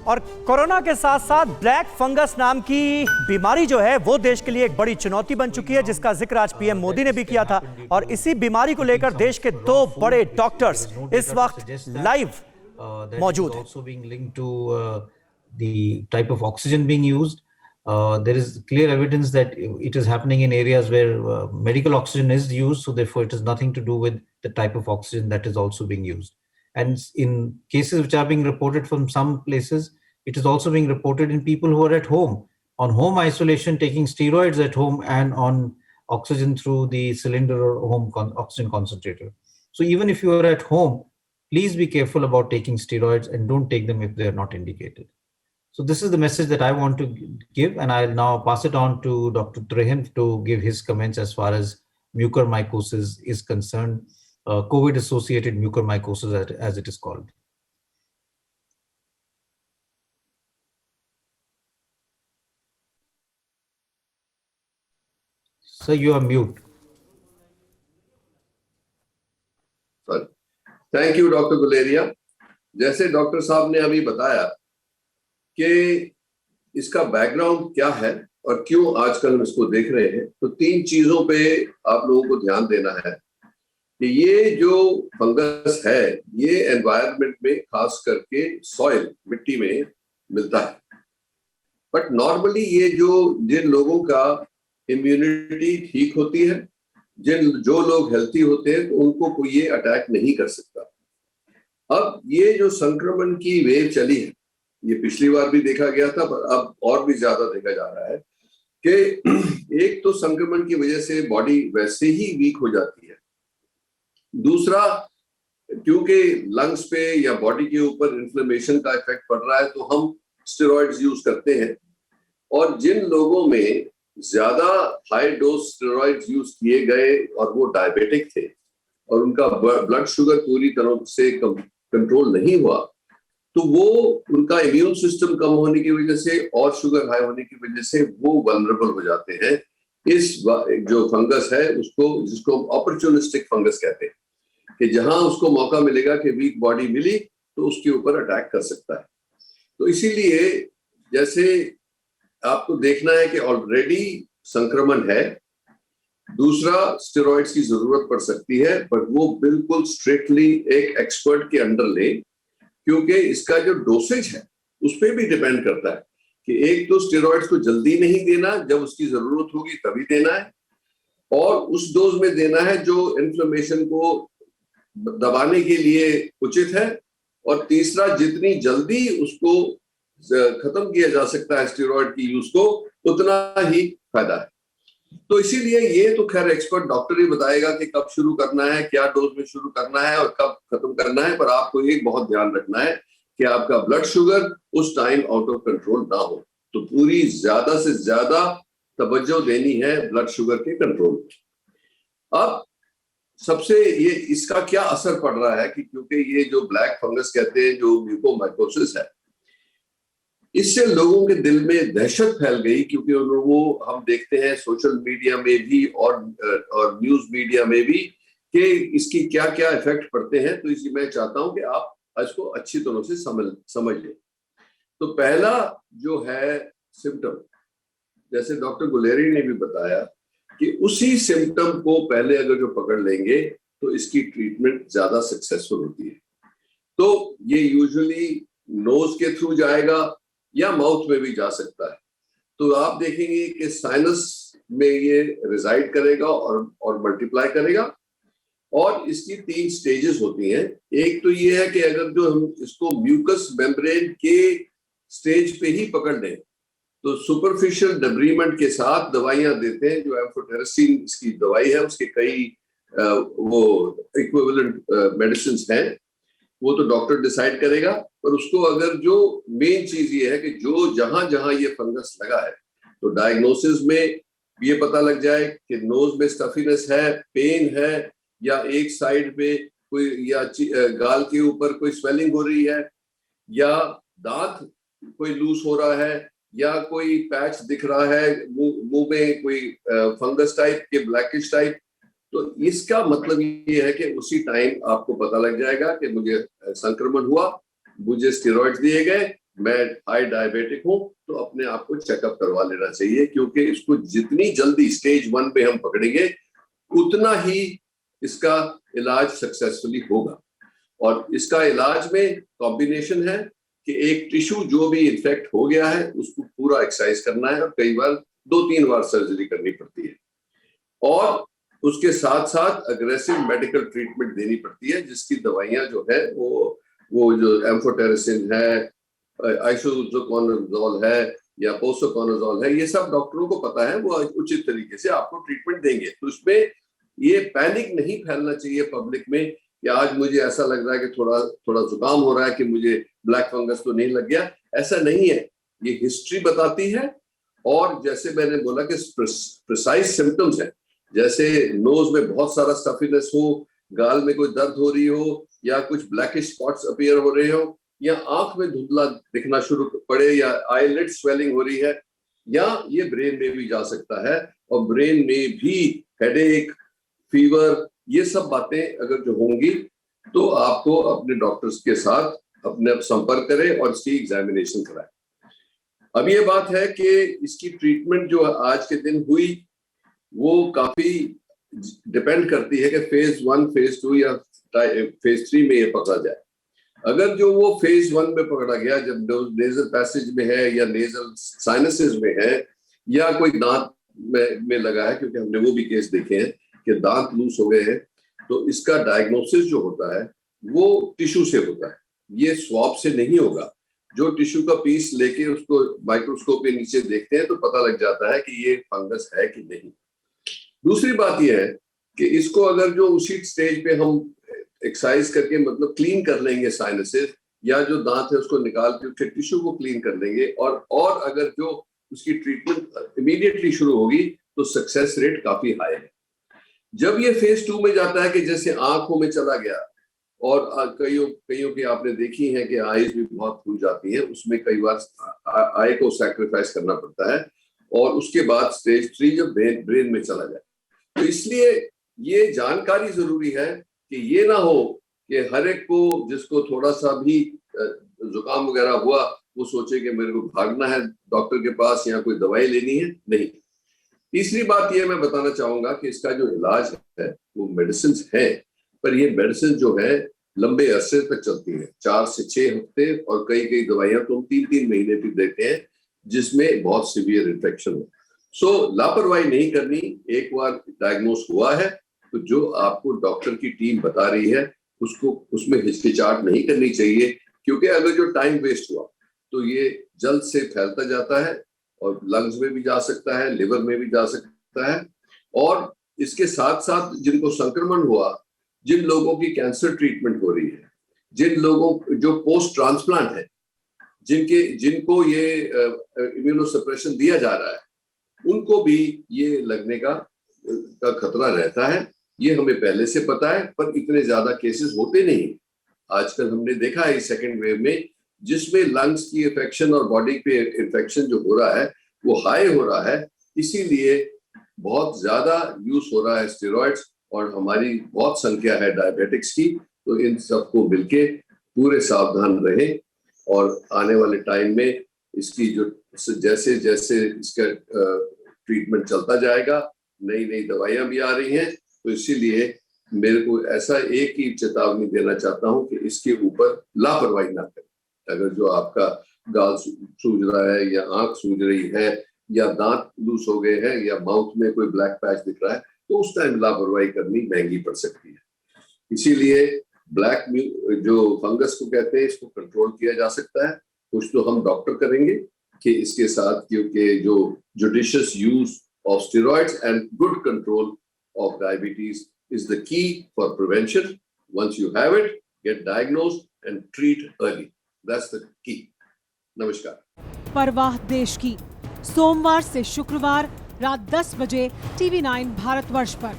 और कोरोना के साथ साथ ब्लैक फंगस नाम की बीमारी जो है वो देश के लिए एक बड़ी चुनौती बन चुकी है, जिसका जिक्र आज पीएम मोदी ने भी किया था। और इसी बीमारी को लेकर देश के दो बड़े डॉक्टर्स इस वक्त लाइव मौजूद हैं। The type of oxygen being used, there is clear evidence that it is happening in areas where medical oxygen is used, so therefore it has nothing to do with the type of oxygen that is also being used. And in cases which are being reported from some places, it is also being reported in people who are at home, on home isolation, taking steroids at home and on oxygen through the cylinder or home oxygen concentrator. So even if you are at home, please be careful about taking steroids and don't take them if they are not indicated. So this is the message that I want to give, and I'll now pass it on to Dr. Trehan to give his comments as far as mucormycosis is concerned, COVID-associated mucormycosis as it is called. Sir, you are mute. Sorry. Thank you, Dr. Guleria. जैसे doctor साहब ने अभी बताया कि इसका background क्या है और क्यों आजकल हम इसको देख रहे हैं, तो तीन चीजों पे आप लोगों को ध्यान देना है कि ये जो फंगस है ये एनवायरनमेंट में खास करके सॉइल मिट्टी में मिलता है। बट नॉर्मली ये जिन लोगों का इम्यूनिटी ठीक होती है, जो लोग हेल्थी होते हैं, तो उनको कोई ये अटैक नहीं कर सकता। अब ये जो संक्रमण की वेव चली है, ये पिछली बार भी देखा गया था, पर अब और भी ज्यादा देखा जा रहा है कि एक तो संक्रमण की वजह से बॉडी वैसे ही वीक हो जाती है, दूसरा क्योंकि लंग्स पे या बॉडी के ऊपर इन्फ्लेमेशन का इफेक्ट पड़ रहा है तो हम स्टेरॉइड्स यूज करते हैं। और जिन लोगों में ज्यादा हाई डोज स्टेरॉइड्स यूज किए गए और वो डायबिटिक थे और उनका ब्लड शुगर पूरी तरह से कंट्रोल नहीं हुआ, तो वो उनका इम्यून सिस्टम कम होने की वजह से और शुगर हाई होने की वजह से वो वल्नरेबल हो जाते हैं इस जो फंगस है उसको, जिसको अपॉर्चुनिस्टिक फंगस कहते हैं, कि जहां उसको मौका मिलेगा कि वीक बॉडी मिली तो उसके ऊपर अटैक कर सकता है। तो इसीलिए जैसे आपको देखना है कि ऑलरेडी संक्रमण है, दूसरा स्टेरॉइड्स की जरूरत पड़ सकती है, पर वो बिल्कुल स्ट्रिक्टली एक एक्सपर्ट के अंडर ले, क्योंकि इसका जो डोसेज है उस पर भी डिपेंड करता है कि एक तो स्टेरॉइड्स को जल्दी नहीं देना, जब उसकी जरूरत होगी तभी देना है, और उस डोज में देना है जो इन्फ्लेमेशन को दबाने के लिए उचित है, और तीसरा जितनी जल्दी उसको खत्म किया जा सकता है स्टेरॉइड की यूज को, उतना ही फायदा है। तो इसीलिए ये तो खैर एक्सपर्ट डॉक्टर ही बताएगा कि कब शुरू करना है, क्या डोज में शुरू करना है और कब खत्म करना है, पर आपको एक बहुत ध्यान रखना है कि आपका ब्लड शुगर उस टाइम आउट ऑफ कंट्रोल ना हो। तो पूरी ज्यादा से ज्यादा तवज्जो देनी है ब्लड शुगर के कंट्रोल में। अब सबसे ये इसका क्या असर पड़ रहा है कि क्योंकि ये जो ब्लैक फंगस कहते हैं, जो म्यूकोमाइकोसिस है, इससे लोगों के दिल में दहशत फैल गई, क्योंकि वो हम देखते हैं सोशल मीडिया में भी और न्यूज मीडिया में भी कि इसकी क्या क्या इफेक्ट पड़ते हैं। तो इसलिए मैं चाहता हूं कि आप इसको अच्छी तरह से समझ लें। तो पहला जो है सिम्टम, जैसे डॉक्टर गुलेरी ने भी बताया कि उसी सिम्टम को पहले अगर जो पकड़ लेंगे तो इसकी ट्रीटमेंट ज्यादा सक्सेसफुल होती है। तो ये यूजुअली नोज के थ्रू जाएगा या माउथ में भी जा सकता है। तो आप देखेंगे कि साइनस में ये रिजाइड करेगा और मल्टीप्लाई करेगा, और इसकी तीन स्टेजेस होती हैं। एक तो ये है कि अगर जो हम इसको म्यूकस मेम्ब्रेन के स्टेज पे ही पकड़ लें तो सुपरफिशियल डेब्रीमेंट के साथ दवाइयां देते हैं, जो एम्फोटेरेसिन इसकी दवाई है, उसके कई वो इक्विवेलेंट मेडिसिन हैं, वो तो डॉक्टर डिसाइड करेगा। पर उसको अगर जो मेन चीज ये है कि जो जहां जहां ये फंगस लगा है, तो डायग्नोसिस में ये पता लग जाए कि नोज में स्टफीनेस है, पेन है, या एक साइड पे कोई, या गाल के ऊपर कोई स्वेलिंग हो रही है, या दांत कोई लूज हो रहा है, या कोई पैच दिख रहा है मुंह में, कोई फंगस टाइप के ब्लैकिश टाइप, तो इसका मतलब ये है कि उसी टाइम आपको पता लग जाएगा कि मुझे संक्रमण हुआ, मुझे स्टेरॉइड्स दिए गए मैं हाई डायबिटिक हूं तो अपने आप को चेकअप करवा लेना चाहिए, क्योंकि इसको जितनी जल्दी स्टेज 1 पे हम पकड़ेंगे उतना ही इसका इलाज सक्सेसफुली होगा। और इसका इलाज में कॉम्बिनेशन है कि एक टिश्यू जो भी इन्फेक्ट हो गया है उसको पूरा एक्सरसाइज करना है, और कई बार 2-3 बार सर्जरी करनी पड़ती है, और उसके साथ साथ अग्रेसिव मेडिकल ट्रीटमेंट देनी पड़ती है, जिसकी दवाइयां जो है वो जो एम्फोटेरिसिन है, आइसोकोनाजोल है या पोसोकोनाजोल है, ये सब डॉक्टरों को पता है, वो उचित तरीके से आपको ट्रीटमेंट देंगे। तो इसमें ये पैनिक नहीं फैलना चाहिए पब्लिक में कि आज मुझे ऐसा लग रहा है कि थोड़ा जुकाम हो रहा है कि मुझे ब्लैक फंगस तो नहीं लग गया। ऐसा नहीं है, ये हिस्ट्री बताती है। और जैसे मैंने बोला कि प्रिसाइज सिम्टम्स है, जैसे नोज में बहुत सारा स्टफीनेस हो, गाल में कोई दर्द हो रही हो, या कुछ ब्लैकिश स्पॉट्स अपीयर हो रहे हो, या आंख में धुंधला दिखना शुरू पड़े, या आईलिड स्वेलिंग हो रही है, या ये ब्रेन में भी जा सकता है, और ब्रेन में भी हेडेक, फीवर, ये सब बातें अगर जो होंगी तो आपको अपने डॉक्टर्स के साथ अपने संपर्क करें और इसकी एग्जामिनेशन कराएं। अब ये बात है कि इसकी ट्रीटमेंट जो आज के दिन हुई वो काफी डिपेंड करती है कि फेज 1, फेज 2 या फेज 3 में ये पकड़ा जाए। अगर जो वो फेज 1 में पकड़ा गया, जब नेजल पैसेज में है या नेजल साइनसेस में है या कोई दांत में लगा है, क्योंकि हमने वो भी केस देखे हैं कि दांत लूज हो गए हैं, तो इसका डायग्नोसिस जो होता है वो टिश्यू से होता है, ये स्वैब से नहीं होगा। जो टिश्यू का पीस लेके उसको माइक्रोस्कोप के नीचे देखते हैं तो पता लग जाता है कि ये फंगस है कि नहीं। दूसरी बात यह है कि इसको अगर जो उसी स्टेज पे हम एक्सरसाइज करके मतलब क्लीन कर लेंगे साइनसेस, या जो दांत है उसको निकाल के उसके टिश्यू को क्लीन कर लेंगे, और अगर जो उसकी ट्रीटमेंट इमीडिएटली शुरू होगी तो सक्सेस रेट काफी हाई है। जब ये फेज 2 में जाता है कि जैसे आंखों में चला गया, और कईयों की आपने देखी है कि आईज भी बहुत फूल जाती है, उसमें कई बार आई को सैक्रिफाइस करना पड़ता है, और उसके बाद स्टेज 3 जब ब्रेन में चला जाए। तो इसलिए ये जानकारी जरूरी है कि ये ना हो कि हर एक को जिसको थोड़ा सा भी जुकाम वगैरह हुआ वो सोचे कि मेरे को भागना है डॉक्टर के पास या कोई दवाई लेनी है। नहीं। तीसरी बात ये मैं बताना चाहूंगा कि इसका जो इलाज है वो मेडिसिन है, पर ये मेडिसिन जो है लंबे अरसे तक चलती है, 4 से 6 हफ्ते, और कई दवाइयां तो हम 3-3 महीने भी देते हैं जिसमें बहुत सीवियर इन्फेक्शन हो। सो लापरवाही नहीं करनी। एक बार डायग्नोस हुआ है तो जो आपको डॉक्टर की टीम बता रही है उसको उसमें हिचकिचाहट नहीं करनी चाहिए, क्योंकि अगर जो टाइम वेस्ट हुआ तो ये जल्द से फैलता जाता है और लंग्स में भी जा सकता है, लिवर में भी जा सकता है। और इसके साथ साथ जिनको संक्रमण हुआ, जिन लोगों की कैंसर ट्रीटमेंट हो रही है, जिन लोगों जो पोस्ट ट्रांसप्लांट है, जिनको ये इम्यूनोसप्रेशन दिया जा रहा है, उनको भी ये लगने का खतरा रहता है। ये हमें पहले से पता है, पर इतने ज्यादा केसेस होते नहीं। आजकल हमने देखा है इस सेकेंड वेव में, जिसमें लंग्स की इन्फेक्शन और बॉडी पे इन्फेक्शन जो हो रहा है वो हाई हो रहा है, इसीलिए बहुत ज्यादा यूज हो रहा है स्टेरॉइड्स, और हमारी बहुत संख्या है डायबिटिक्स की। तो इन सबको मिलके पूरे सावधान रहें, और आने वाले टाइम में इसकी जो जैसे जैसे इसका ट्रीटमेंट चलता जाएगा, नई नई दवाइयां भी आ रही हैं, तो इसीलिए मेरे को ऐसा एक ही चेतावनी देना चाहता हूं कि इसके ऊपर लापरवाही ना करें। अगर जो आपका गाल सूज रहा है या आंख सूज रही है या दांत लूज हो गए हैं या माउथ में कोई ब्लैक पैच दिख रहा है, तो उस टाइम लापरवाही करनी महंगी पड़ सकती है। इसीलिए ब्लैक जो फंगस को कहते हैं, इसको कंट्रोल किया जा सकता है। कुछ तो हम डॉक्टर करेंगे कि इसके साथ, क्योंकि जो judicious use of steroids and good control of diabetes is the key for prevention. Once you have it, get diagnosed and treat early. That's the key. नमस्कार। परवाह देश की, सोमवार से शुक्रवार रात 10 बजे TV9 भारतवर्ष पर।